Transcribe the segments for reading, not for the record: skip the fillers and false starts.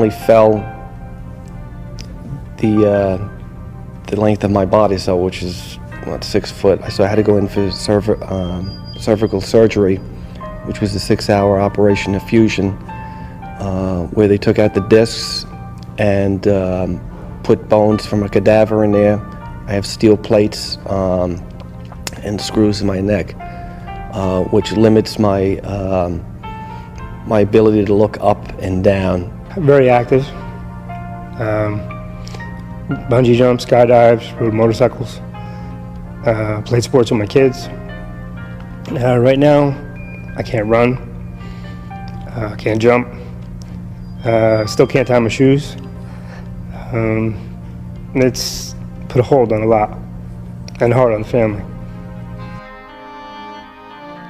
only fell the length of my body, so which is 6 foot. So I had to go in for cervical surgery, which was a 6-hour operation of fusion, where they took out the discs and put bones from a cadaver in there. I have steel plates and screws in my neck, which limits my my ability to look up and down. Very active. Bungee jumps, skydives, rode motorcycles, played sports with my kids. Right now, I can't run, can't jump, still can't tie my shoes. It's put a hold on a lot and hard on the family.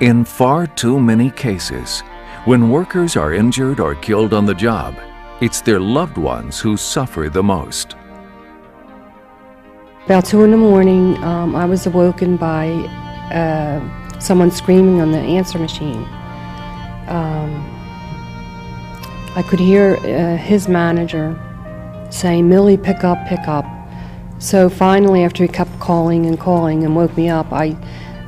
In far too many cases, when workers are injured or killed on the job, it's their loved ones who suffer the most. About 2 in the morning, I was awoken by someone screaming on the answer machine. I could hear his manager saying, "Millie, pick up, pick up." So finally, after he kept calling and calling and woke me up, I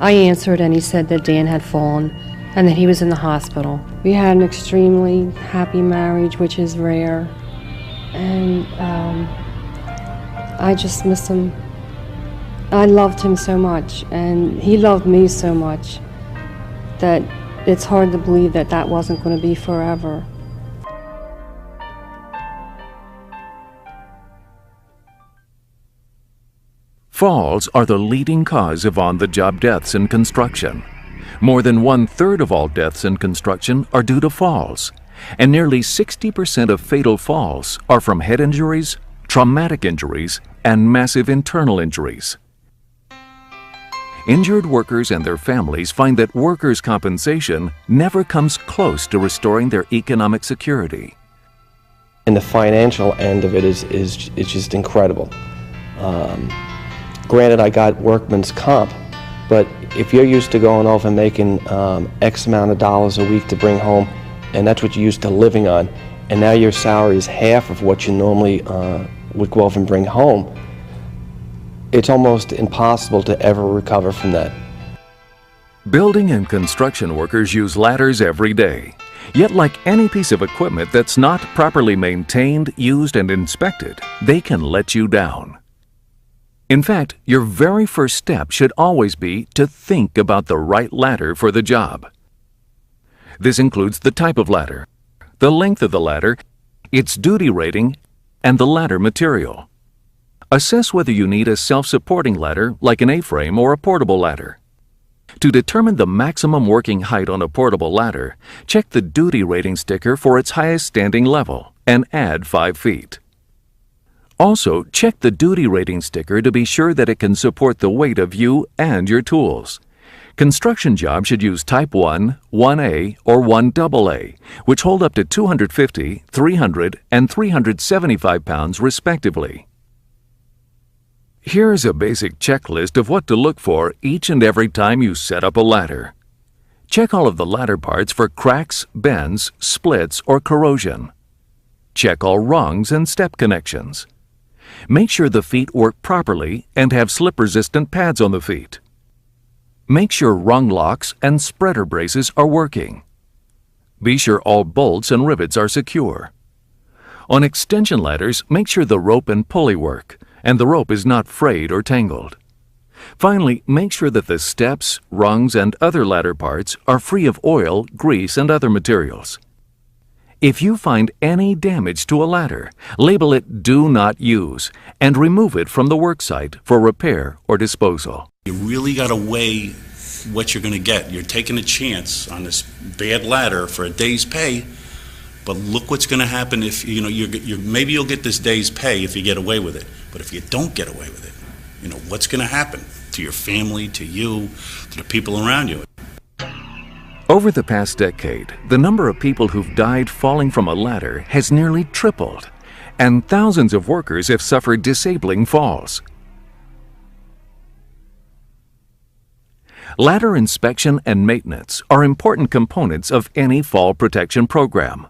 answered, and he said that Dan had fallen and that he was in the hospital. We had an extremely happy marriage, which is rare, and I just miss him. I loved him so much, and he loved me so much that it's hard to believe that that wasn't going to be forever. Falls are the leading cause of on-the-job deaths in construction. More than 1/3 of all deaths in construction are due to falls, and nearly 60% of fatal falls are from head injuries, traumatic injuries, and massive internal injuries. Injured workers and their families find that workers' compensation never comes close to restoring their economic security. And the financial end of it is just incredible. Granted, I got workman's comp, but if you're used to going off and making X amount of dollars a week to bring home, and that's what you're used to living on, and now your salary is half of what you normally would go off and bring home, it's almost impossible to ever recover from that. Building and construction workers use ladders every day. Yet, like any piece of equipment that's not properly maintained, used, and inspected, they can let you down. In fact, your very first step should always be to think about the right ladder for the job. This includes the type of ladder, the length of the ladder, its duty rating, and the ladder material. Assess whether you need a self-supporting ladder like an A-frame or a portable ladder. To determine the maximum working height on a portable ladder, check the duty rating sticker for its highest standing level and add 5 feet. Also, check the duty rating sticker to be sure that it can support the weight of you and your tools. Construction jobs should use Type 1, 1A, or 1AA, which hold up to 250, 300, and 375 pounds respectively. Here's a basic checklist of what to look for each and every time you set up a ladder. Check all of the ladder parts for cracks, bends, splits, or corrosion. Check all rungs and step connections. Make sure the feet work properly and have slip-resistant pads on the feet. Make sure rung locks and spreader braces are working. Be sure all bolts and rivets are secure. On extension ladders, make sure the rope and pulley work, and the rope is not frayed or tangled. Finally, make sure that the steps, rungs, and other ladder parts are free of oil, grease, and other materials. If you find any damage to a ladder, label it "Do Not Use" and remove it from the worksite for repair or disposal. You really got to weigh what you're going to get. You're taking a chance on this bad ladder for a day's pay, but look what's going to happen if maybe you'll get this day's pay if you get away with it. But if you don't get away with it, what's going to happen to your family, to you, to the people around you? Over the past decade, the number of people who've died falling from a ladder has nearly tripled, and thousands of workers have suffered disabling falls. Ladder inspection and maintenance are important components of any fall protection program.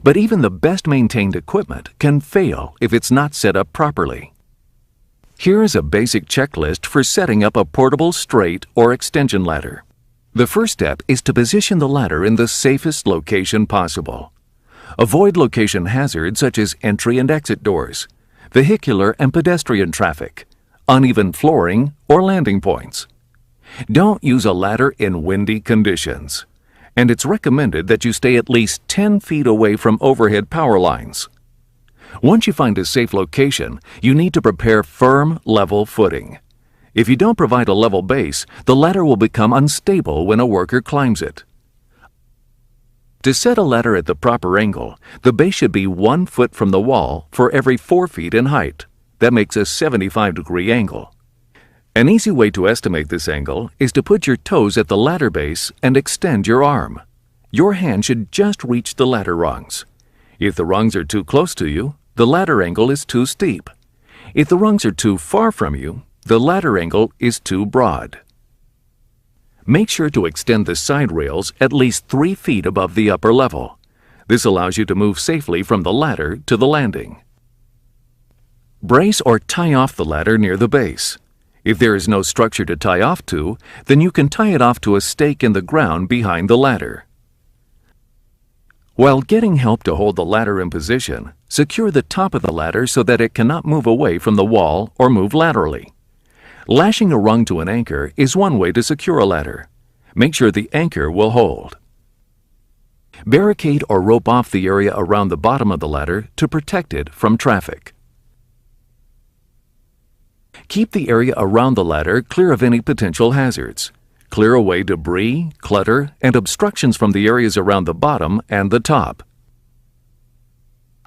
But even the best maintained equipment can fail if it's not set up properly. Here is a basic checklist for setting up a portable straight or extension ladder. The first step is to position the ladder in the safest location possible. Avoid location hazards such as entry and exit doors, vehicular and pedestrian traffic, uneven flooring, or landing points. Don't use a ladder in windy conditions, and it's recommended that you stay at least 10 feet away from overhead power lines. Once you find a safe location, you need to prepare firm, level footing. If you don't provide a level base, the ladder will become unstable when a worker climbs it. To set a ladder at the proper angle, the base should be 1 foot from the wall for every 4 feet in height. That makes a 75-degree angle. An easy way to estimate this angle is to put your toes at the ladder base and extend your arm. Your hand should just reach the ladder rungs. If the rungs are too close to you, the ladder angle is too steep. If the rungs are too far from you, the ladder angle is too broad. Make sure to extend the side rails at least 3 feet above the upper level. This allows you to move safely from the ladder to the landing. Brace or tie off the ladder near the base. If there is no structure to tie off to, then you can tie it off to a stake in the ground behind the ladder. While getting help to hold the ladder in position, secure the top of the ladder so that it cannot move away from the wall or move laterally. Lashing a rung to an anchor is one way to secure a ladder. Make sure the anchor will hold. Barricade or rope off the area around the bottom of the ladder to protect it from traffic. Keep the area around the ladder clear of any potential hazards. Clear away debris, clutter, and obstructions from the areas around the bottom and the top.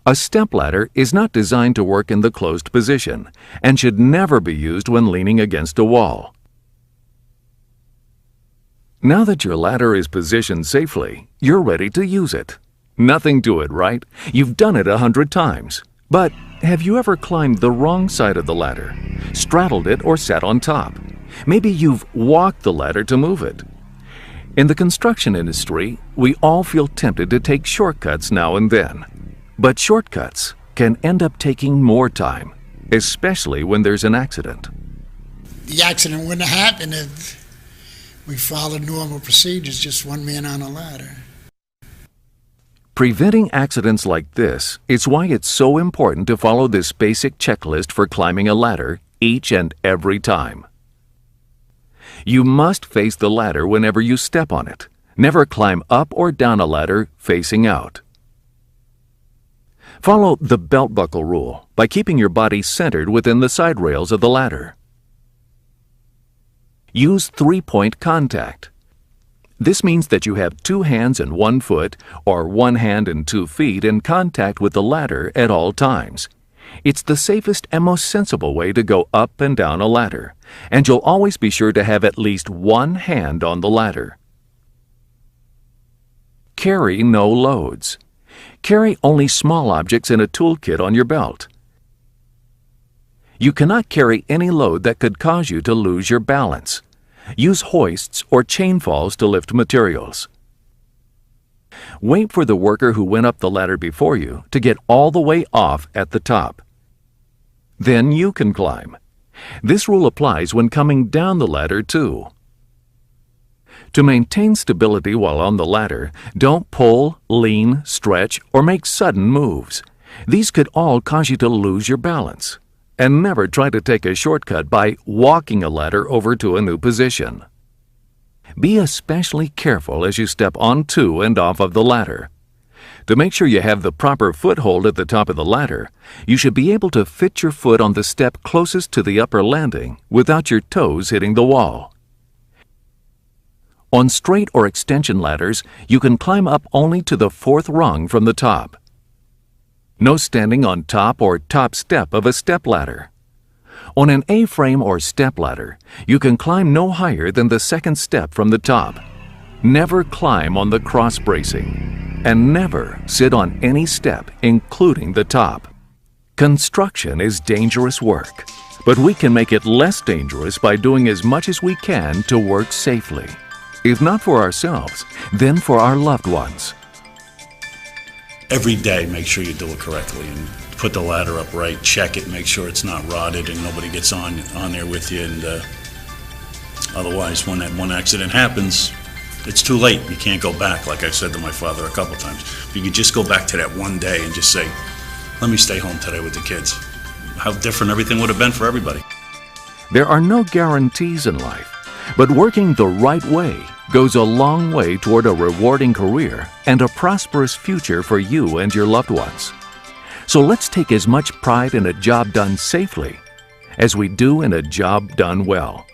A stepladder is not designed to work in the closed position and should never be used when leaning against a wall. Now that your ladder is positioned safely, you're ready to use it. Nothing to it, right? You've done it 100 times. But have you ever climbed the wrong side of the ladder, straddled it, or sat on top? Maybe you've walked the ladder to move it. In the construction industry, we all feel tempted to take shortcuts now and then. But shortcuts can end up taking more time, especially when there's an accident. The accident wouldn't have happened if we followed normal procedures, just one man on a ladder. Preventing accidents like this is why it's so important to follow this basic checklist for climbing a ladder each and every time. You must face the ladder whenever you step on it. Never climb up or down a ladder facing out. Follow the belt buckle rule by keeping your body centered within the side rails of the ladder. Use three-point contact. This means that you have 2 hands and 1 foot, or 1 hand and 2 feet in contact with the ladder at all times. It's the safest and most sensible way to go up and down a ladder, and you'll always be sure to have at least 1 hand on the ladder. Carry no loads. Carry only small objects in a toolkit on your belt. You cannot carry any load that could cause you to lose your balance. Use hoists or chain falls to lift materials. Wait for the worker who went up the ladder before you to get all the way off at the top. Then you can climb. This rule applies when coming down the ladder too. To maintain stability while on the ladder, don't pull, lean, stretch, or make sudden moves. These could all cause you to lose your balance. And never try to take a shortcut by walking a ladder over to a new position. Be especially careful as you step onto and off of the ladder. To make sure you have the proper foothold at the top of the ladder, you should be able to fit your foot on the step closest to the upper landing without your toes hitting the wall. On straight or extension ladders, you can climb up only to the 4th rung from the top. No standing on top or top step of a step ladder. On an A-frame or step ladder, you can climb no higher than the 2nd step from the top. Never climb on the cross bracing, and never sit on any step, including the top. Construction is dangerous work, but we can make it less dangerous by doing as much as we can to work safely. If not for ourselves, then for our loved ones. every day, make sure you do it correctly and put the ladder up right, check it, make sure it's not rotted and nobody gets on there with you. And otherwise, when that one accident happens, it's too late. You can't go back, like I've said to my father a couple times. If you could just go back to that one day and just say, let me stay home today with the kids, how different everything would have been for everybody. There are no guarantees in life, but working the right way goes a long way toward a rewarding career and a prosperous future for you and your loved ones. So let's take as much pride in a job done safely as we do in a job done well.